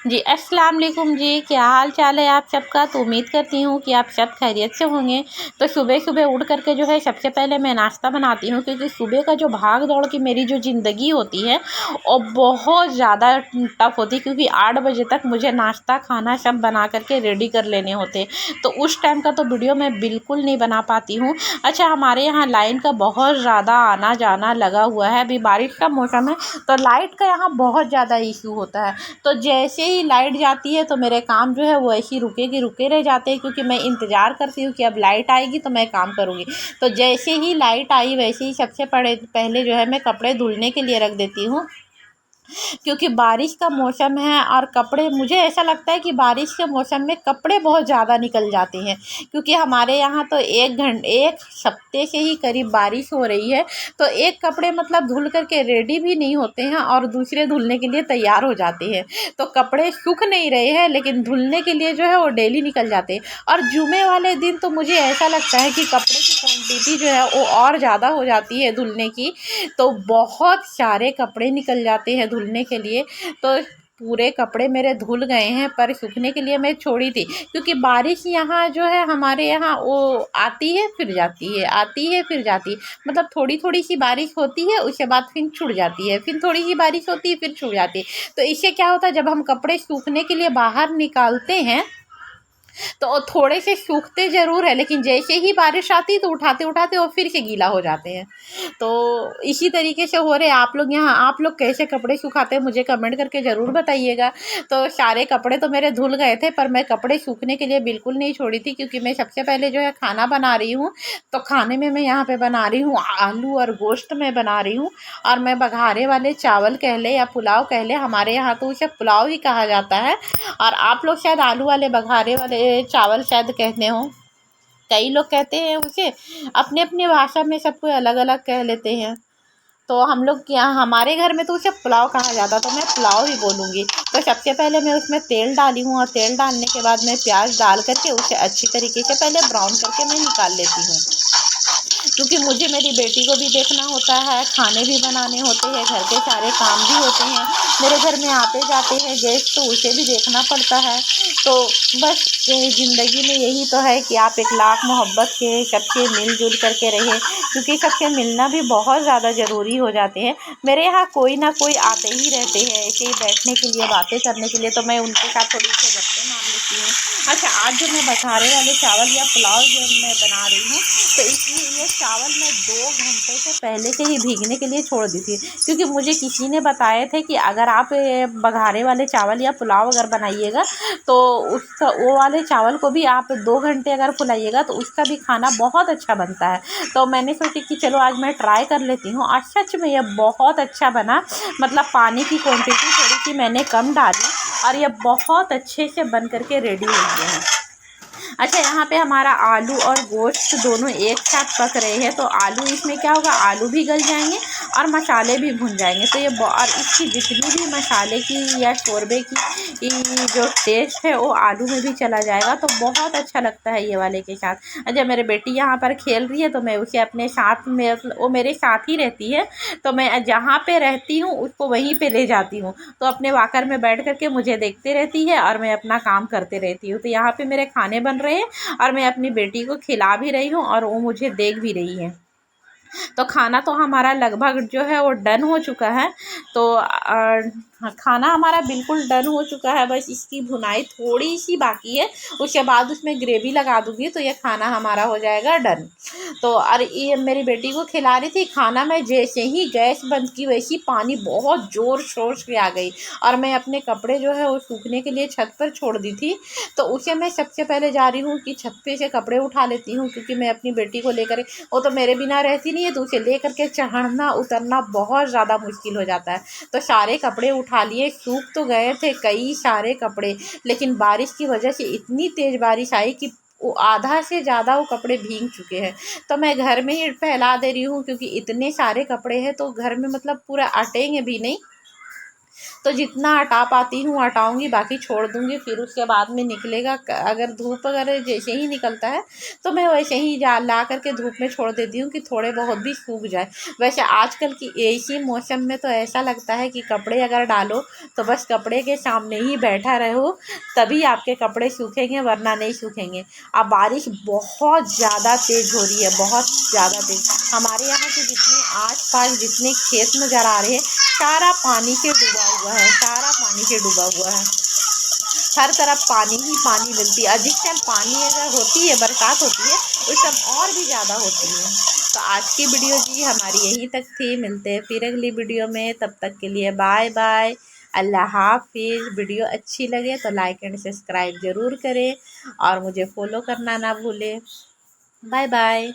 जी, अस्सलाम वालेकुम जी, क्या हाल चाल है आप सबका। तो उम्मीद करती हूँ कि आप सब खैरियत से होंगे। तो सुबह-सुबह उठ कर के जो है सबसे पहले मैं नाश्ता बनाती हूँ, क्योंकि सुबह का जो भाग-दौड़ की मेरी जो ज़िंदगी होती है वो बहुत ज़्यादा टफ़ होती है, क्योंकि 8 बजे तक मुझे नाश्ता, खाना सब बना कर के रेडी कर लेने होते हैं। तो उस टाइम का तो वीडियो मैं बिल्कुल नहीं बना पाती हूँ। अच्छा, हमारे यहाँ लाइन का बहुत ज़्यादा आना-जाना लगा हुआ है। अभी बारिश का मौसम है तो लाइट का यहाँ बहुत ज़्यादा इश्यू होता है। तो जैसे ही लाइट जाती है तो मेरे काम जो है वो ऐसे ही रुके के रुके रह जाते हैं, क्योंकि मैं इंतज़ार करती हूँ कि अब लाइट आएगी तो मैं काम करूँगी। तो जैसे ही लाइट आई वैसे ही सबसे पहले जो है मैं कपड़े धुलने के लिए रख देती हूँ, क्योंकि बारिश का मौसम है और कपड़े, मुझे ऐसा लगता है कि बारिश के मौसम में कपड़े बहुत ज़्यादा निकल जाते हैं, क्योंकि हमारे यहाँ तो एक हफ्ते से ही करीब बारिश हो रही है। तो एक कपड़े मतलब धुल करके रेडी भी नहीं होते हैं और दूसरे धुलने के लिए तैयार हो जाते हैं। तो कपड़े सूख नहीं रहे हैं, लेकिन धुलने के लिए जो है वो डेली निकल जाते हैं। और जुमे वाले दिन तो मुझे ऐसा लगता है कि कपड़े की क्वांटिटी जो है वो और ज़्यादा हो जाती है धुलने की। तो बहुत सारे कपड़े निकल जाते हैं धुलने के लिए। तो पूरे कपड़े मेरे धुल गए हैं, पर सूखने के लिए मैं छोड़ी थी, क्योंकि बारिश यहाँ जो है हमारे यहाँ वो आती है फिर जाती है, आती है फिर जाती है। मतलब थोड़ी थोड़ी सी बारिश होती है, उसके बाद फिर छूट जाती है, फिर थोड़ी सी बारिश होती है, फिर छूट जाती है। तो इससे क्या होता है, जब हम कपड़े सूखने के लिए बाहर निकालते हैं तो वो थोड़े से सूखते ज़रूर है, लेकिन जैसे ही बारिश आती है तो उठाते उठाते वो फिर से गीला हो जाते हैं। तो इसी तरीके से हो रहे आप लोग यहाँ, आप लोग कैसे कपड़े सुखाते हैं मुझे कमेंट करके ज़रूर बताइएगा। तो सारे कपड़े तो मेरे धुल गए थे, पर मैं कपड़े सूखने के लिए बिल्कुल नहीं छोड़ी थी, क्योंकि मैं सबसे पहले जो है खाना बना रही हूँ। तो खाने में मैं यहाँ पे बना रही हूँ आलू और गोश्त में बना रही हूँ। और मैं बघारे वाले चावल कह ले या पुलाव कह ले, हमारे यहाँ तो उसे पुलाव ही कहा जाता है। और आप लोग शायद आलू वाले बघारे वाले चावल शायद कहते हो, कई लोग कहते हैं उसे, अपने अपने भाषा में सब कोई अलग अलग कह लेते हैं। तो हम लोग क्या, हमारे घर में तो उसे पुलाव कहा जाता, तो मैं पुलाव ही बोलूँगी। तो सबसे पहले मैं उसमें तेल डाली हूँ, और तेल डालने के बाद मैं प्याज डाल करके उसे अच्छी तरीके से पहले ब्राउन करके मैं निकाल लेती हूँ, क्योंकि मुझे मेरी बेटी को भी देखना होता है, खाने भी बनाने होते हैं, घर के सारे काम भी होते हैं, मेरे घर में आते जाते हैं गेस्ट, तो उसे भी देखना पड़ता है। तो बस ज़िंदगी में यही तो है कि आप एक लाख मोहब्बत से सबसे मिलजुल करके रहें, क्योंकि सबसे मिलना भी बहुत ज़्यादा ज़रूरी हो जाते हैं। मेरे यहाँ कोई ना कोई आते ही रहते हैं ऐसे ही बैठने के लिए, बातें करने के लिए, तो मैं उनके साथ थोड़ी सी गप्पे मार लेती हूँ। अच्छा, आज जो मैं बघारे वाले चावल या पुलाव जो मैं बना रही हूँ, तो इसलिए ये चावल मैं 2 घंटे से पहले से ही भीगने के लिए छोड़ दी थी, क्योंकि मुझे किसी ने बताए थे कि अगर आप बघारे वाले चावल या पुलाव अगर बनाइएगा तो उसका, वो वाले चावल को भी आप 2 घंटे अगर फुलाइएगा तो उसका भी खाना बहुत अच्छा बनता है। तो मैंने सोची कि चलो आज मैं ट्राई कर लेती हूँ, और सच में ये बहुत अच्छा बना। मतलब पानी की क्वांटिटी थोड़ी सी मैंने कम डाली और ये बहुत अच्छे से बन करके रेडी हो गया है। अच्छा, यहाँ पे हमारा आलू और गोश्त दोनों एक साथ पक रहे हैं, तो आलू, इसमें क्या होगा, आलू भी गल जाएंगे और मसाले भी भुन जाएंगे। तो ये और इसकी जितनी भी मसाले की या शोरबे की जो टेस्ट है वो आलू में भी चला जाएगा, तो बहुत अच्छा लगता है ये वाले के साथ। अच्छा, मेरी बेटी यहाँ पर खेल रही है तो मैं उसे अपने साथ में, वो मेरे साथ ही रहती है, तो मैं जहाँ पे रहती हूँ उसको वहीं पे ले जाती हूँ। तो अपने वाकर में बैठ करके मुझे देखते रहती है और मैं अपना काम करते रहती हूँ। तो यहाँ पे मेरे खाने बन रहे हैं और मैं अपनी बेटी को खिला भी रही हूँ और वो मुझे देख भी रही है। तो खाना तो हमारा लगभग जो है वो डन हो चुका है। तो खाना हमारा बिल्कुल डन हो चुका है, बस इसकी भुनाई थोड़ी सी बाकी है, उसके बाद उसमें ग्रेवी लगा दूँगी तो ये खाना हमारा हो जाएगा डन। तो और ये मेरी बेटी को खिला रही थी खाना, मैं जैसे ही गैस बंद की वैसे ही पानी बहुत ज़ोर शोर से आ गई, और मैं अपने कपड़े जो है वो सूखने के लिए छत पर छोड़ दी थी। तो उसे मैं सबसे पहले जा रही हूँ कि छत पे से कपड़े उठा लेती हूँ, क्योंकि मैं अपनी बेटी को लेकर, वो तो मेरे बिना रहती नहीं है, तो उसे ले करके चढ़ना उतरना बहुत ज़्यादा मुश्किल हो जाता है। तो सारे कपड़े उठा लिए, सूख तो गए थे कई सारे कपड़े, लेकिन बारिश की वजह से इतनी तेज़ बारिश आई कि वो आधा से ज़्यादा वो कपड़े भीग चुके हैं। तो मैं घर में ही फैला दे रही हूँ, क्योंकि इतने सारे कपड़े हैं तो घर में मतलब पूरा अटेंगे भी नहीं। तो जितना हटा पाती हूँ हटाऊँगी, बाकी छोड़ दूँगी। फिर उसके बाद में निकलेगा, अगर धूप अगर जैसे ही निकलता है तो मैं वैसे ही जा ला करके धूप में छोड़ देती हूँ कि थोड़े बहुत भी सूख जाए। वैसे आजकल की ऐसी मौसम में तो ऐसा लगता है कि कपड़े अगर डालो तो बस कपड़े के सामने ही बैठा रहो, तभी आपके कपड़े सूखेंगे, वरना नहीं सूखेंगे। अब बारिश बहुत ज़्यादा तेज़ हो रही है, बहुत ज़्यादा तेज़। हमारे यहाँ के जितने आस-पास जितने खेत नज़र आ रहे हैं, सारा पानी से डूबा हुआ है, सारा पानी से डूबा हुआ है। हर तरफ पानी ही पानी मिलती है, और जिस टाइम पानी अगर होती है, बरसात होती है, उस टाइम और भी ज़्यादा होती है। तो आज की वीडियो जी हमारी यहीं तक थी। मिलते हैं फिर अगली वीडियो में, तब तक के लिए बाय बाय, अल्लाह हाफिज़। वीडियो अच्छी लगे तो लाइक एंड सब्सक्राइब ज़रूर करें और मुझे फॉलो करना ना भूलें। Bye bye.